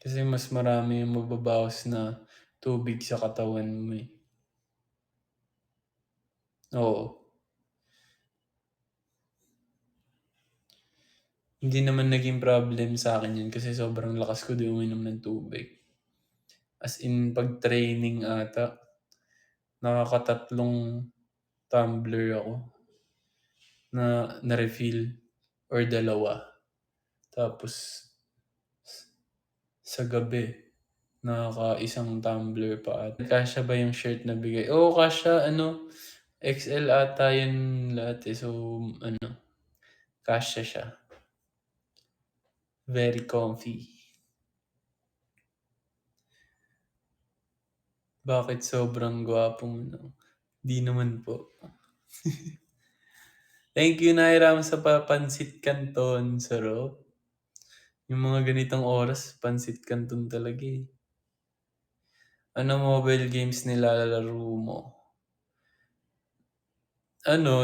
Kasi mas marami yung mababawas na tubig sa katawan mo, eh. Oo. Hindi naman naging problem sa'kin yun kasi sobrang lakas ko din uminom ng tubig. As in 'pag training ata, nakakatatlong tumbler ako na na-refill or dalawa. Tapos sa gabi, nakakaisang tumbler pa kasya ba yung shirt na bigay? Oo, kasya ano, XL ata yun lahat, eh. So, ano, kasya siya. Very comfy. Bakit sobrang gwapo mo 'no? 'Di naman po. Thank you, Nairam, sa papansit canton, sarap. Yung mga ganitong oras pansit canton talaga, eh. Anong mobile games nilalaro mo? Ano,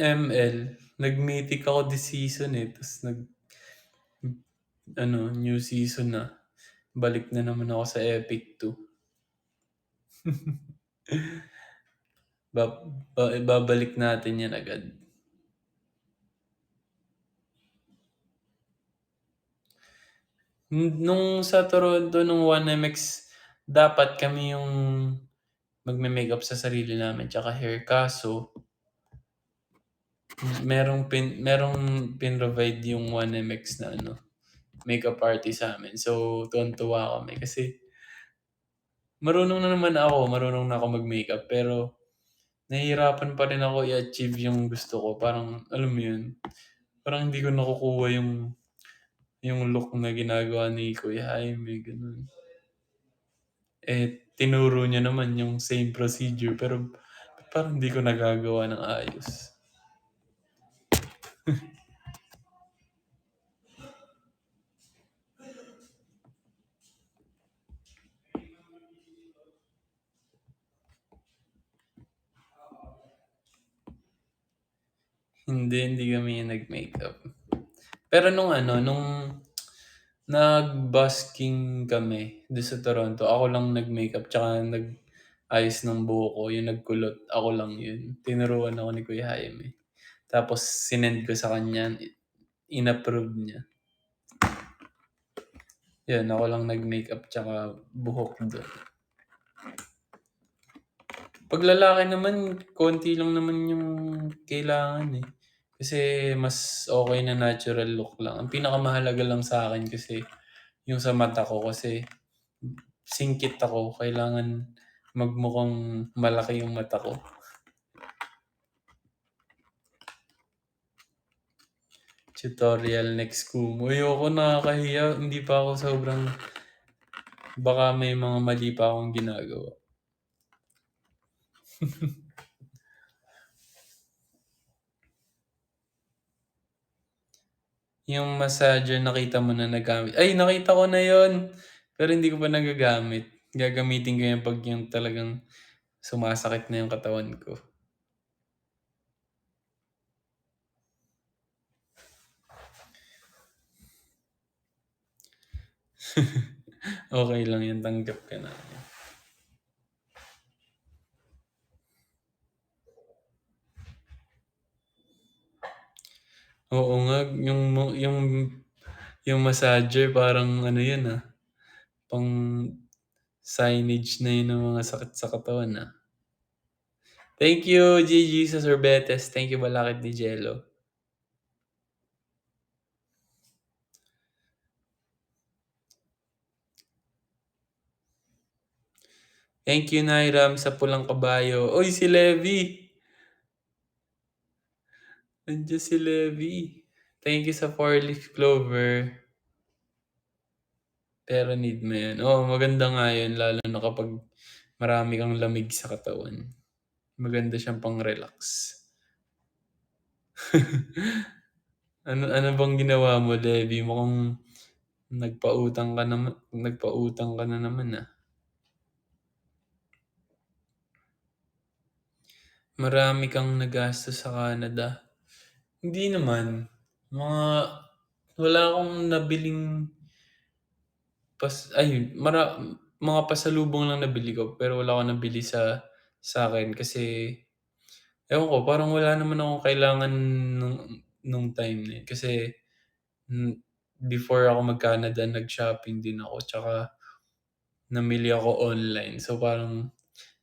ML. Nag-mythic ako this season, eh, ta's ano, new season na. Balik na naman ako sa Epic 2. Ba Babalik natin 'yan agad. Nung sa Toronto nung 1MX, dapat kami yung magme-makeup sa sarili namin tsaka hair, kaso merong pinrovide yung 1MX na ano, makeup artist sa'min. So, tuwang-tuwa kami kasi marunong na ako mag-makeup pero nahihirapan pa rin ako i-achieve yung gusto ko. Parang alam mo yun, parang hindi ko nakukuha yung look na ginagawa ni Kuya Jaime, gano'n. Eh, tinuro niya naman yung same procedure pero parang hindi ko nagagawa ng ayos. Hindi kami nag-makeup. Pero nung ano, nung nag-busking kami dun sa Toronto, ako lang nag-makeup tsaka nag-ayos ng buhok ko, yung nagkulot, ako lang yun. Tinuruan ako ni Kuya Jaime. Tapos sinend ko sa kanya, in-approve niya. Yun, ako lang nag-makeup tsaka buhok dun. 'Pag lalaki naman, konti lang naman yung kailangan, eh. Kasi mas okey na natural look lang. Ang pinakamahalaga lang sa'kin kasi yung sa mata ko kasi singkit ako, kailangan magmukhang malaki yung mata ko. Tutorial next Kumu. Ayoko, nakakahiya, hindi pa ako sobrang baka may mga mali pa akong ginagawa. Yung massager nakita mo na nagamit, ay nakita ko na yun, pero hindi ko pa nagagamit. Gagamitin ko yan 'pag yung talagang sumasakit na yung katawan ko. Okey lang yan, tanggap ka namin. Oo nga, yung massager parang ano yun, pang signage na yun ng mga sakit sa katawan, Thank you, Gigi, sa sorbetes. Thank you, Balakid ni Jello. Thank you, Nairam, sa pulang kabayo. Uy, si Levi! Nandiyan si Levi. Thank you sa 4-leaf clover. Pero need mo yan. Oo, maganda nga yun lalo na kapag marami kang lamig sa katawan. Maganda siyang pang-relax. Ano bang ginawa mo, Levi? Mukhang nagpautang ka na naman, Marami kang nagastos sa Canada. Hindi naman. Mga wala akong nabiling ayun mga pasalubong lang nabili ko pero wala akong nabili sa'kin kasi ewan ko parang wala naman akong kailangan nung time na yun kasi, hmm, before ako mag-Canada nag-shopping din ako tsaka namili ako online. So, parang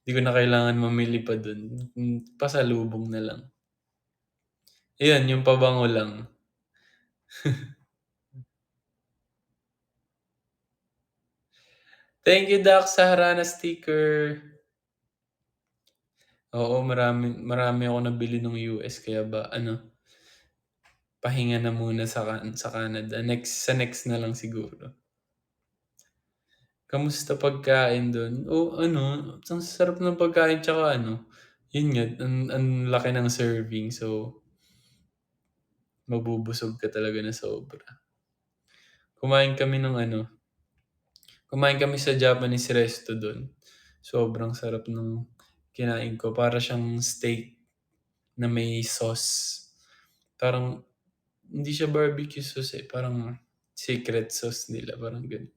di ko na kailangan mamili pa dun, pasalubong na lang. Ayun yung pabango lang. Thank you Dak sa Harana sticker. Oo, marami marami akong nabili nung US kaya ba ano, pahinga na muna sa Canada, next na lang siguro. Kamusta pagkain dun? Ano, ang sarap ng pagkain tsaka ano, yun nga ang laki ng serving so mabubusog ka talaga ng sobra. Kumain kami ng ano, kumain kami sa Japanese resto dun. Sobrang sarap nung kinain ko, para siyang steak na may sauce. Parang hindi siya barbecue sauce, eh, parang secret sauce nila, parang gano'n.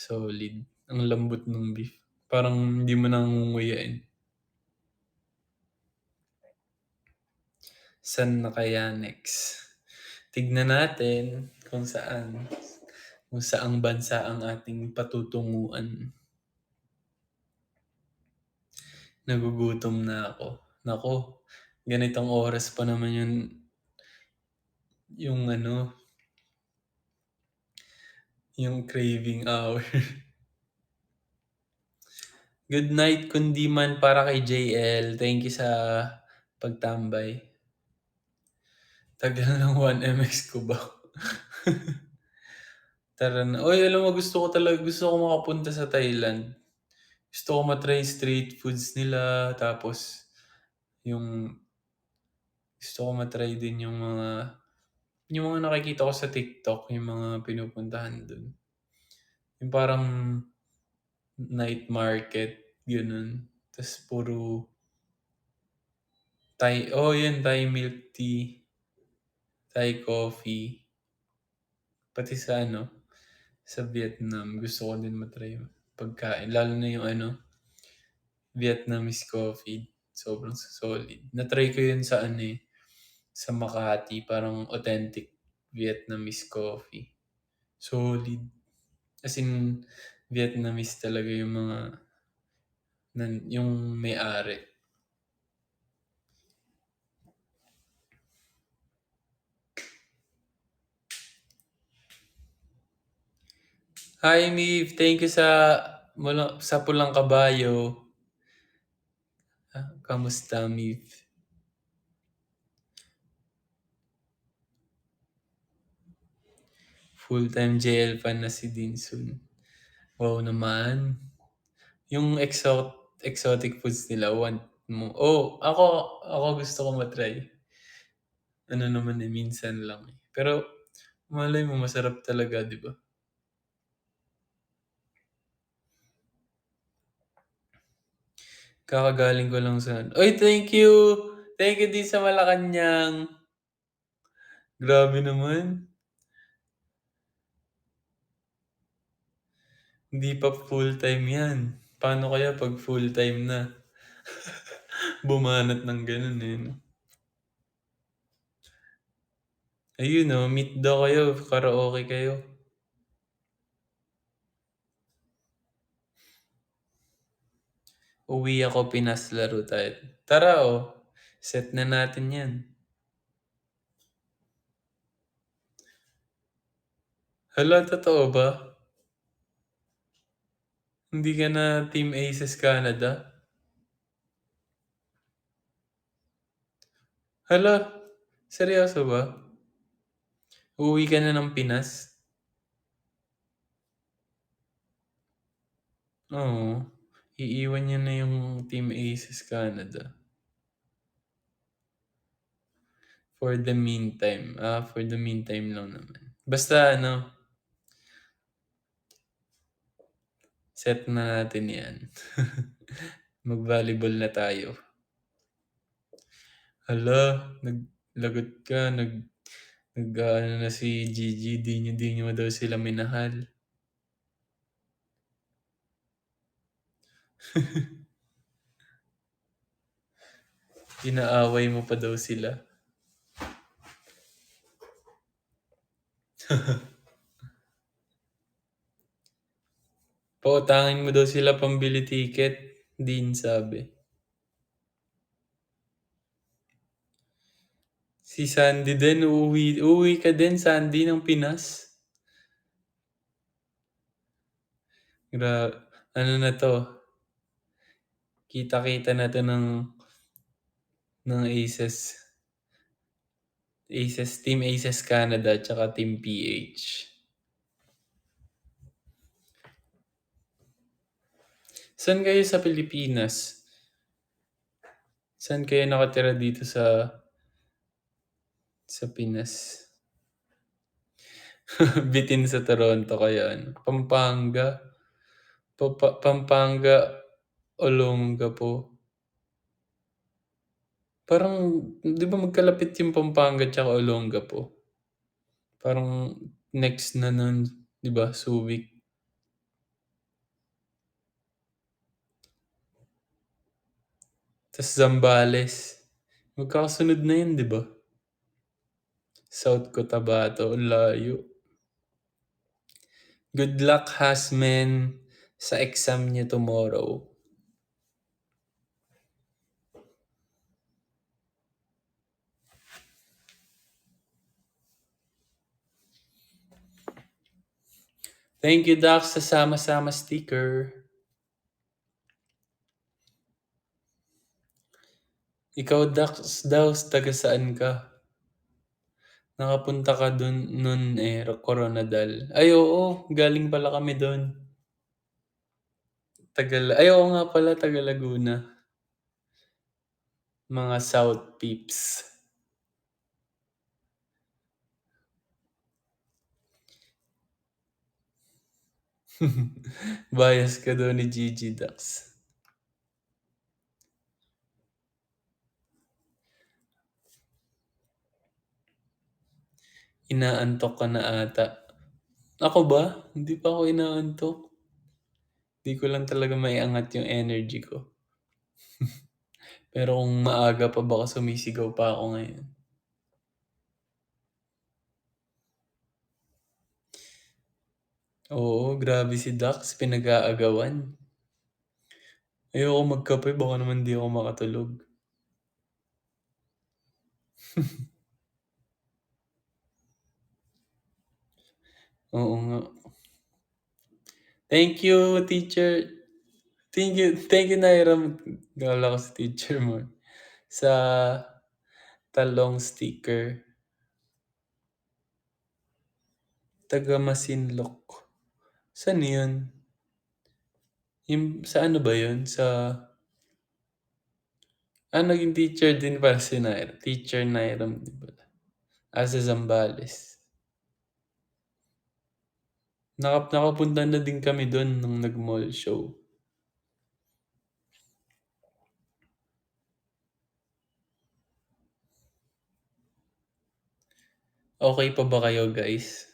Solid, ang lambot nung beef, parang hindi mo na ngunguyain. Saan na kaya next? Tignan natin kung saang bansa ang ating patutunguhan. Nagugutom na ako. Naku, ganitong oras pa naman yung ano, yung craving hour. Good night kundi man para kay JL. Thank you sa pagtambay. Tagal ng 1MX ko ba? Tara na. Uy, alam mo gusto ko makapunta sa Thailand. Gusto ko ma-try street foods nila tapos yung gusto ko ma-try din yung mga nakikita ko sa TikTok, yung mga pinupuntahan dun. Yung parang night market, gano'n. Tas puro yun Thai milk tea, Thai coffee, pati sa ano, sa Vietnam gusto ko din ma-try yung pagkain lalo na yung ano, Vietnamese coffee, sobrang solid. Na-try ko yun sa ano, eh, sa Makati parang authentic Vietnamese coffee, solid. As in Vietnamese talaga yung mga yung may-ari. Hi Miv, thank you sa pulang kabayo. Kamusta Miv? Full-time JL fan na si Dinsun. Wow naman. Yung exotic foods nila want mo ako gusto ko ma-try. Ano naman, eh, minsan lang, eh. Pero malay mo masarap talaga, 'di ba? Kakagaling ko lang sa ano uy, thank you! Thank you din sa Malacanang. Grabe naman. Hindi pa full-time 'yan. Paano kaya 'pag full-time na? Bumanat ng gano'n, eh, 'no? Ayun, oh, meet daw kayo, karaoke kayo. Uwi ako, Pinas, laro tayo. Tara, oh, set na natin 'yan. Hala, totoo ba? Hindi ka na Team Aces Canada? Hala, seryoso ba? Uuwi ka na ng Pinas? Oo, iiwan niyo na yung Team Aces Canada. For the meantime lang naman. Basta ano, set na natin 'yan. Mag-volleyball na tayo. Hala, lagot ka, nag-aano na si Gigi, 'di niyo daw sila minahal. Inaaway mo pa daw sila. Pautangin mo daw sila pambili ticket, Dean sabi. Si Sandy din, uuwi ka din, Sandy, ng Pinas. Ano na to, kita-kita na to ng Aces. Team Aces Canada, tsaka Team PH. Saan kayo sa Pilipinas? Saan kayo nakatira dito sa Pinas? Bitin sa Toronto kaya ano? Pampanga? Pampanga, Olongapo. Parang, di ba magkalapit yung Pampanga tsaka Olongapo? Parang next na nun, di ba? Subic. Tas Zambales. Magkakasunod na yun, di ba? South Cotabato, ang layo. Good luck, Hasmen, sa exam niya tomorrow. Thank you, Doc, sa sama-sama sticker. Ikaw, Dax, daw, taga saan ka? Nakapunta ka dun nun Coronadal. Ay, oo, galing pala kami dun. Ay, oo nga pala, taga Laguna. Mga South Peeps. Bias ka daw ni Gigi, Dax. Inaantok ka na ata. Ako ba? Hindi pa ako inaantok. Di ko lang talaga maiangat yung energy ko. Pero kung maaga pa baka sumisigaw pa ako ngayon. Oo, grabe si Dax, pinag-aagawan. Ayoko magkape, baka naman di ako makatulog. Oo nga. Thank you, teacher. Thank you, Nairam. Gala ko sa teacher mo. Sa talong sticker. Taga Masinloc. Saan yun? Sa ano ba yun? Naging teacher din para si Nairam. Teacher Nairam, di ba? Sa Zambales. Nakapunta na din kami doon nung nag-mall show. Okay pa ba kayo, guys?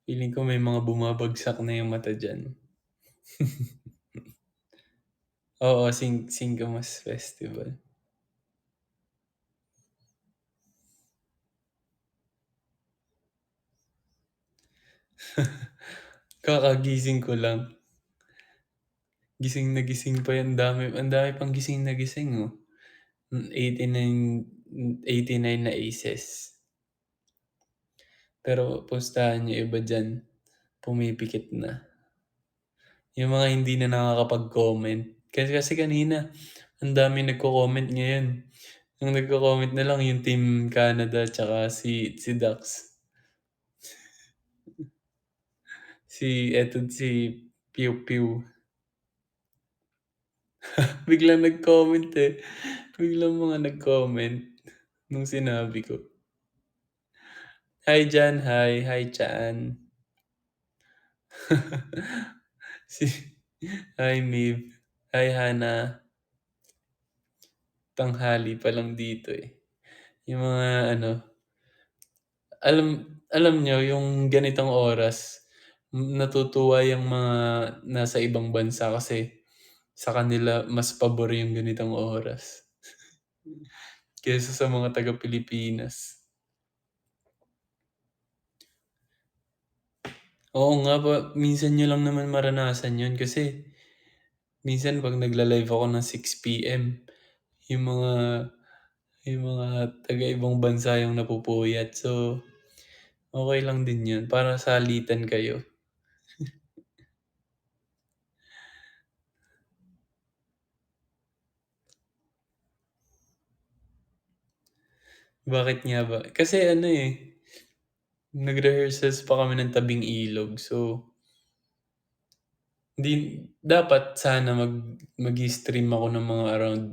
Feeling ko may mga bumabagsak na yung mata dyan. Oo, Singkamas Festival. Kakagising ko lang. Gising na gising pa yan. Ang dami pang gising na gising, oh. 89 na aces. Pero pustahan yung iba dyan, pumipikit na. Yung mga hindi na nakakapag-comment. Kasi kanina, ang dami nagko-comment ngayon. Yung nagko-comment na lang yung Team Canada tsaka si Dax. Si Pew Pew. Biglang nag-comment eh. Biglang mga nag-comment nung sinabi ko. Hi Jan, hi. Hi Chan. si, hi Mib. Hi Hana. Tanghali pa lang dito eh. Yung mga ano, alam nyo, yung ganitong oras, natutuwa yung mga nasa ibang bansa kasi Sa kanila mas pabor yung ganitong oras kaysa sa mga taga-Pilipinas. Oo nga minsan niyo lang naman maranasan yun kasi minsan 'pag nagla-live ako ng 6 PM, yung mga yung mga taga-ibang bansa yung napupuyat. So, okey lang din yun para salitan kayo. Bakit nga ba? Kasi ano, eh, nag-rehearsals pa kami ng tabing ilog. So, dapat sana mag-i-stream ako ng mga around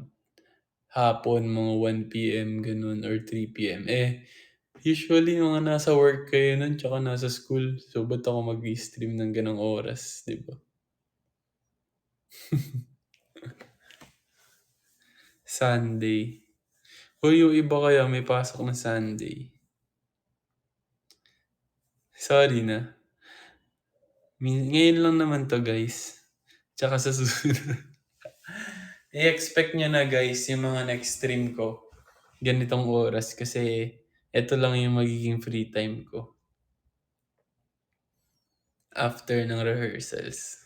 hapon, mga 1 PM gano'n or 3 PM. Eh, usually mga nasa work kayo nun tsaka nasa school. So, ba't ako mag-i-stream ng gano'ng oras, 'di ba? Sunday. O yung iba kaya may pasok na Sunday. Sorry na. Ngayon lang naman 'to guys, tsaka sa susunod. I-expect niyo na guys yung mga next stream ko, ganitong oras kasi eto lang yung magiging free time ko after ng rehearsals.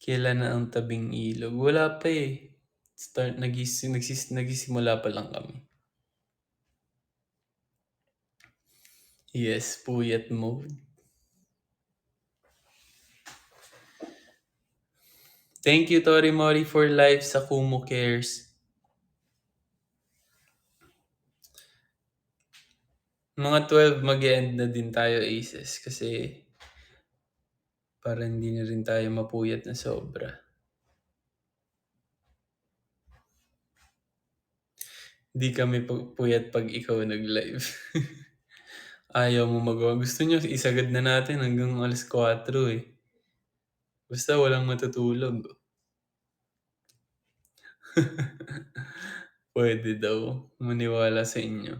Kailan na ang tabing ilog? Wala pa, eh. Nagsisimula pa lang kami. Yes, puyat mode. Thank you Tori Mori for live sa Kumu Cares. Mga 12 mag-e-end na din tayo Aces kasi para hindi na rin tayo mapuyat na sobra. Hindi kami puyat 'pag ikaw nag-live. Ayaw mo magawa. Gusto niyo isagad na natin hanggang 4:00 eh. Basta walang matutulog. Puwede daw, maniwala sa inyo.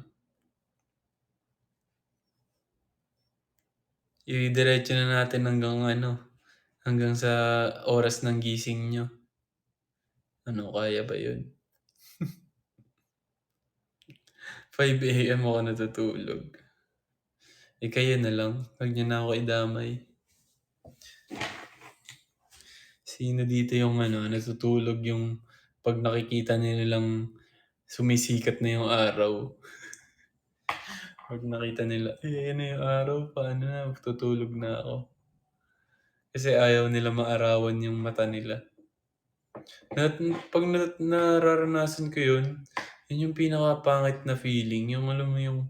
Idiretso na natin hanggang ano, hanggang sa oras ng gising niyo. Ano, kaya ba 'yun? 5 AM ako natutulog. Eh, kayo na lang, 'wag niyo na ako idamay. Sino dito yung ano, natutulog yung 'pag nakikita nilang sumisikat na yung araw. 'Pag nakita nila, "Eh, ayan na yung araw, paano na, tutulog na ako." Kasi ayaw nila maarawan yung mata nila. At 'pag nararanasan ko yun, yun yung pinakapangit na feeling, yung alam mo yung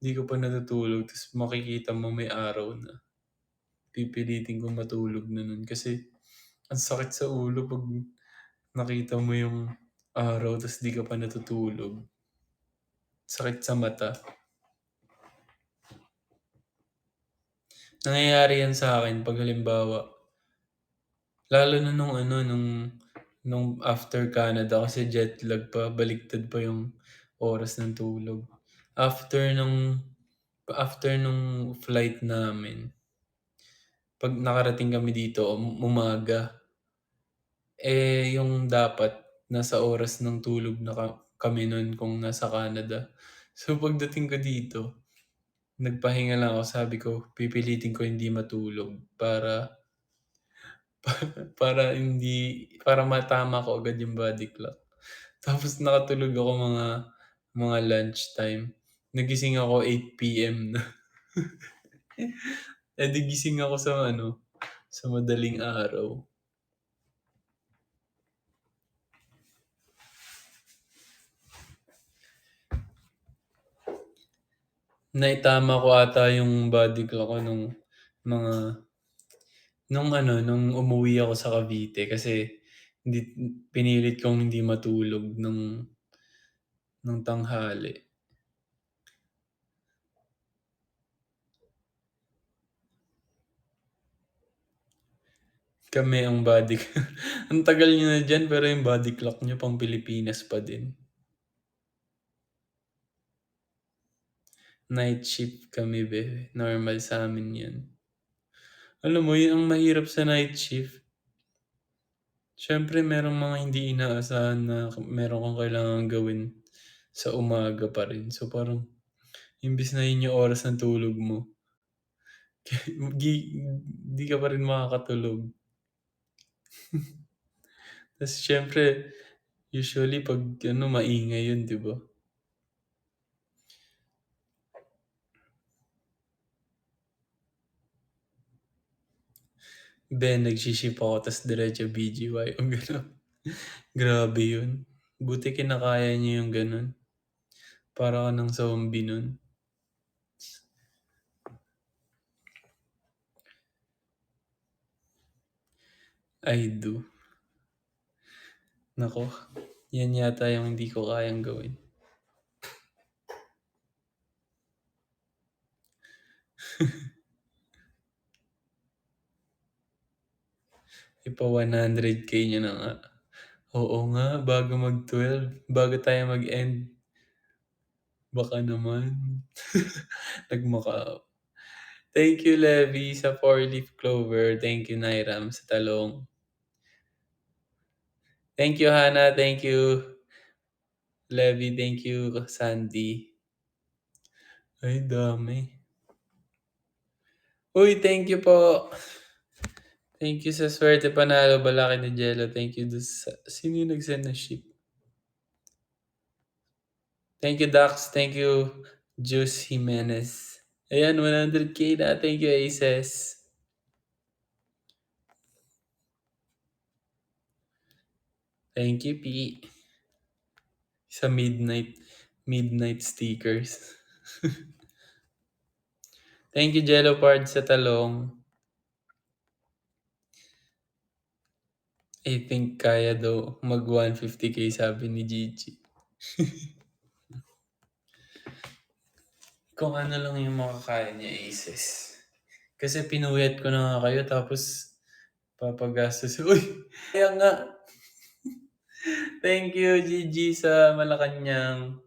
di ka pa natutulog ta's makikita mo may araw na. Pipilitin kong matulog na nun kasi ang sakit sa ulo 'pag nakita mo yung araw ta's di ka pa natutulog. Sakit sa mata. Nangyayari yan sa'kin 'pag halimbawa lalo na nung ano, nung after Canada kasi jet lag pa, baliktad pa yung oras ng tulog. After nung flight namin, 'pag nakarating kami dito umaga, eh, yung dapat nasa oras ng tulog na kami nun kung nasa Canada. So, pagdating ko dito, nagpahinga lang ako, sabi ko pipilitin ko hindi matulog para matama ko agad yung body clock. Tapos nakatulog ako mga lunchtime. Nagising ako 8 PM na. Eh, di gising ako sa ano, sa madaling araw. Naitama ko ata yung body clock ko mga nung umuwi ako sa Cavite kasi hindi pinilit kong hindi matulog nung tanghali. Kami ang body ang tagal niyo na diyan pero yung body clock niyo pang Pilipinas pa din. Night shift kami be, normal sa'min 'yun. Alam mo 'yun ang mahirap sa night shift, siyempre merong mga hindi inaasahan na meron kang kailangang gawin sa umaga pa rin. So, parang imbes na 'yun yung oras ng tulog mo, gi di ka pa rin makakatulog. Tas siyempre usually 'pag ano maingay 'yun, 'di ba? Ben, nagshi-shift ako ta's diretso BGY o gano'n. Grabe 'yun. Buti kinakaya niyo yung gano'n. Para ka ng zombie nun. I do. Naku, 'yan yata yung hindi ko kayang gawin. Ipa-100K niyo na nga. Oo nga, bago mag-12, bago tayo mag-end, baka naman. Nagmaka Thank you, Levi, sa four-leaf clover. Thank you, Nairam, sa talong. Thank you, Hannah. Thank you, Levi. Thank you, Sandy. Ay, dami. Uy, thank you po. Thank you sa swerte panalo balaki ni Jello. Thank you dun sa sino yung nag-send ng ship? Thank you, Dax. Thank you, Juice Jimenez. Ayan, 100K na. Thank you, Aces. Thank you, P. Sa midnight stickers. Thank you, Jello Pard, sa talong. I think kaya daw mag 150K sabi ni Gigi. Kung ano lang yung makakaya niya, Aces. Kasi pinuyat ko na nga kayo tapos papagastos. Uy! Kaya nga. Thank you, Gigi, sa Malacanang.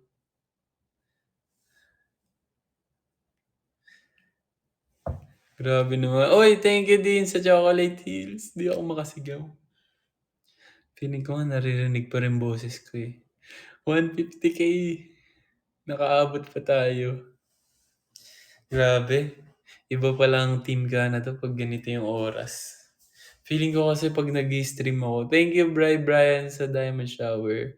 Grabe naman. Uy, thank you din sa Chocolate Hills. Di ako makasigaw. Feeling ko nga naririnig pa rin boses ko eh. 150K. Nakaabot pa tayo. Grabe. Iba palang team ka na to pag ganito yung oras. Feeling ko kasi pag nag stream ako. Thank you, Brian, sa Diamond Shower.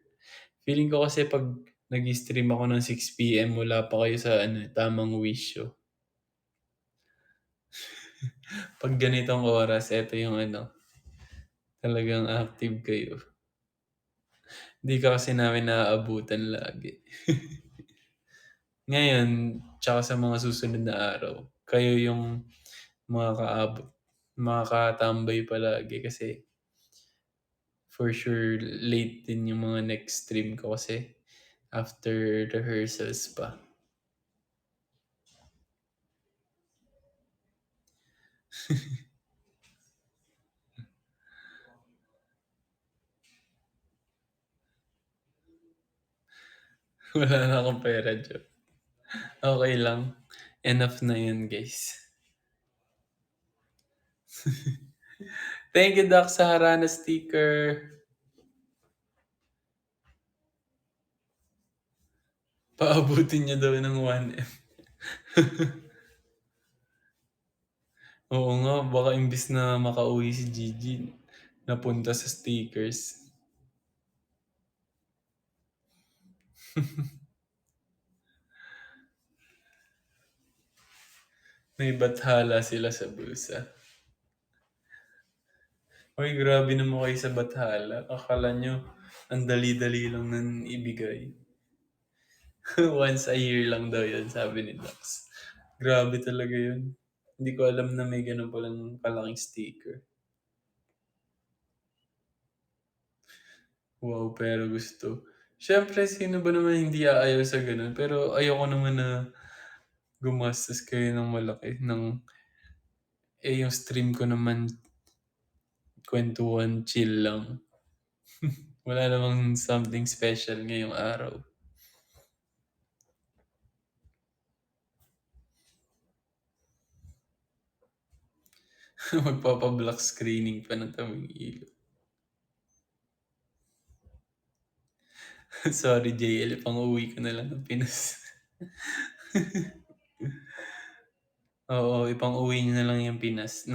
Feeling ko kasi pag nag stream ako ng 6 p.m. wala pa kayo sa tamang wisyo. Pag ganitong oras, eto yung talagang active kayo. Hindi ka kasi namin naaabutan lagi. Ngayon, tsaka sa mga susunod na araw, kayo yung makakaabot, makakatambay palagi kasi for sure late din yung mga next stream ko kasi after rehearsals pa. Wala na akong pera, Joe. Okay lang. Enough na yun, guys. Thank you, Doc, sa Harana sticker. Paabutin niya daw ng 1M. Oo nga, baka imbis na makauwi si Gigi, napunta sa stickers. May bathala sila sa bulsa. Uy, grabe naman kayo sa bathala. Akala nyo, ang dali-dali lang nun ibigay. Once a year lang daw yun, sabi ni Dax. Grabe talaga yun. Hindi ko alam na may ganun palang kalaking sticker. Wow, pero gusto. Siyempre, sino ba naman hindi aayaw sa ganun? Pero ayoko naman na gumastos kayo ng malaki. Yung stream ko naman, kwentuhan, chill lang. Wala namang something special ngayong araw. Magpapa-black screening pa ng tabing ilog. Sorry JL, ipang-uwi ko na lang ng Pinas. Oo, ipang-uwi niyo na lang yung Pinas.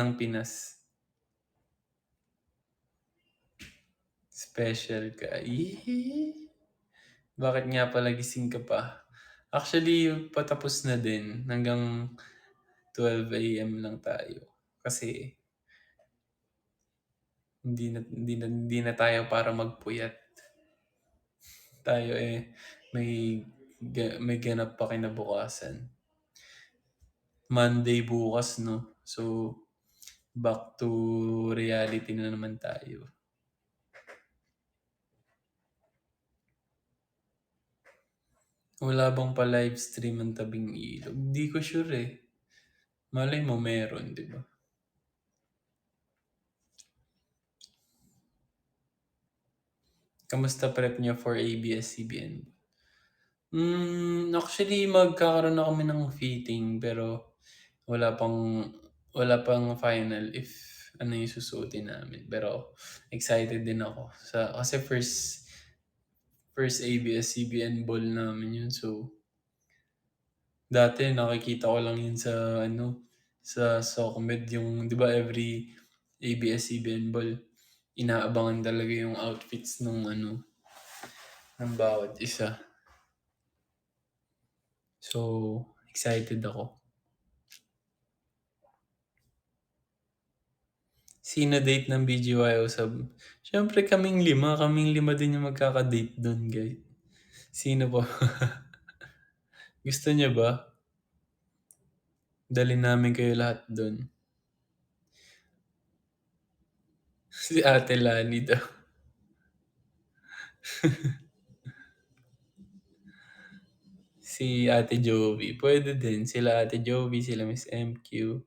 Special ka. Yee! Bakit nga pala gising ka pa? Actually, patapos na din. Hanggang 12 AM lang tayo. Kasi hindi na tayo para magpuyat. Tayo may may ganap pa kinabukasan. Monday bukas, no? So, back to reality na naman tayo. Wala bang pa-live stream ang tabing ilog? Di ko sure eh. Malay mo meron, di ba? Kamusta prep niyo for ABS-CBN? Actually magkakaroon na kami ng fitting pero wala pang wala pang final if ano yung susuotin namin. Pero excited din ako kasi first ABS-CBN ball namin yun. So dati nakikita ko lang yun sa ano sa SOCMED yung 'di ba every ABS-CBN ball inaabangan talaga yung outfits nung ano ng bawat isa. So, excited ako. Sino date ng BGYO sub? Siyempre kaming lima din yung magkaka-date dun, guys. Sino po? Gusto niyo ba? Dalhin namin kayo lahat dun. Si Ate Lani daw. Si Ate Jovi. Pwede din. Sila Ate Jovi, sila Miss MQ.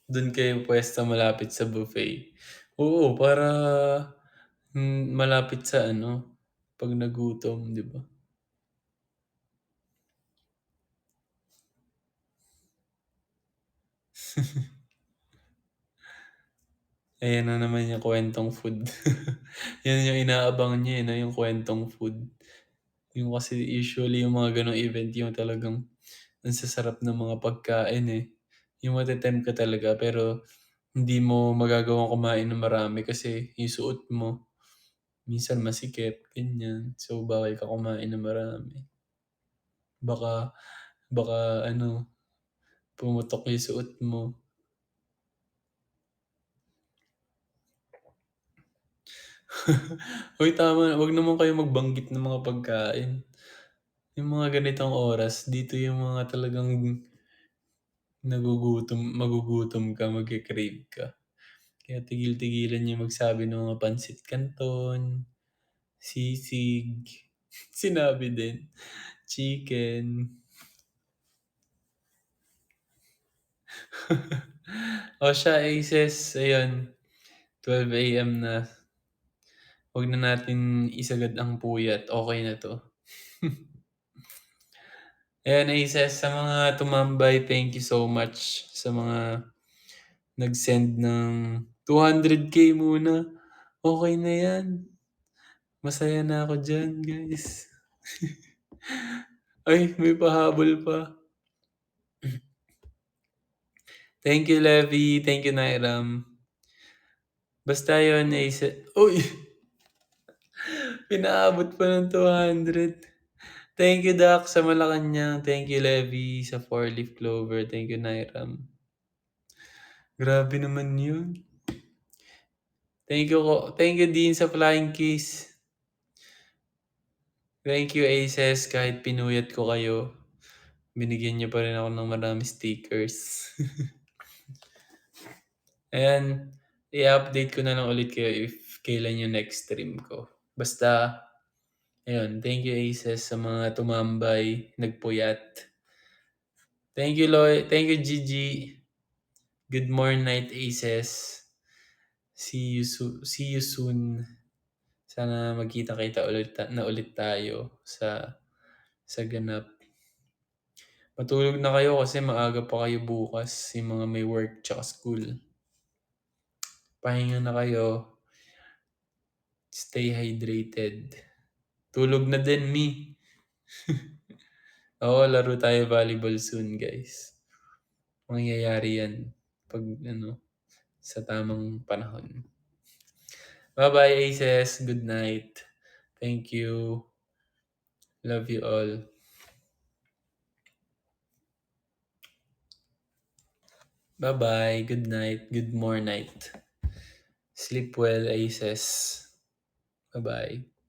Dun kayo pwesto malapit sa buffet. Oo, para malapit sa ano, pag nagutom, di ba? Ayan na naman yung kwentong food. Yan yung inaabang niya, eh, 'no, yung kwentong food. Yung kasi usually yung mga gano'ng event yung talagang ang sasarap ng mga pagkain, eh. Yung mate-tempt ka talaga pero hindi mo magagawang kumain ng marami kasi yung suot mo minsan masikip, ganyan. So, bawal ka kumain ng marami. Baka baka ano, pumutok yung suot mo. Hoy, tama na, 'wag naman kayo magbanggit ng mga pagkain. Yung mga ganitong oras, dito yung mga talagang magugutom ka, magke-crave ka. Kaya tigil-tigilan niyo magsabi ng mga pansit canton, sisig, sinabi din, chicken. O siya, Aces, ayun, 12 AM na. 'Wag na natin isagad ang puyat, okey na 'to. Ayan, Aces, sa mga tumambay, thank you so much sa mga nag-send ng 200K muna. Okey na 'yan. Masaya na ako diyan, guys. Ay, may pahabol pa. Thank you, Levi. Thank you, Nairam. Basta yun, uy! Pinaabot pa ng 200. Thank you, Doc, sa Malacanang. Thank you, Levi, sa 4-leaf clover. Thank you, Nairam. Grabe naman yun. Thank you din sa flying kiss. Thank you, Aces. Kahit pinuyat ko kayo, binigyan niyo pa rin ako ng marami stickers. Ayan, i-update ko na lang ulit kayo if kailan yung next stream ko. Basta, ayun, thank you, Aces, sa mga tumambay, nagpuyat. Thank you, Loy. Thank you, Gigi. Good morning, night, Aces. See you soon. Sana magkita-kita ulit tayo sa ganap. Matulog na kayo kasi maaga pa kayo bukas, yung mga may work tsaka school. Pahinga na kayo, stay hydrated. Tulog na din, me. Oo, laro tayo volleyball soon, guys. Mangyayari yan pag sa tamang panahon. Bye-bye, Aces. Good night. Thank you. Love you all. Bye-bye. Good night. Good more night. Sleep well, Aces. Bye-bye.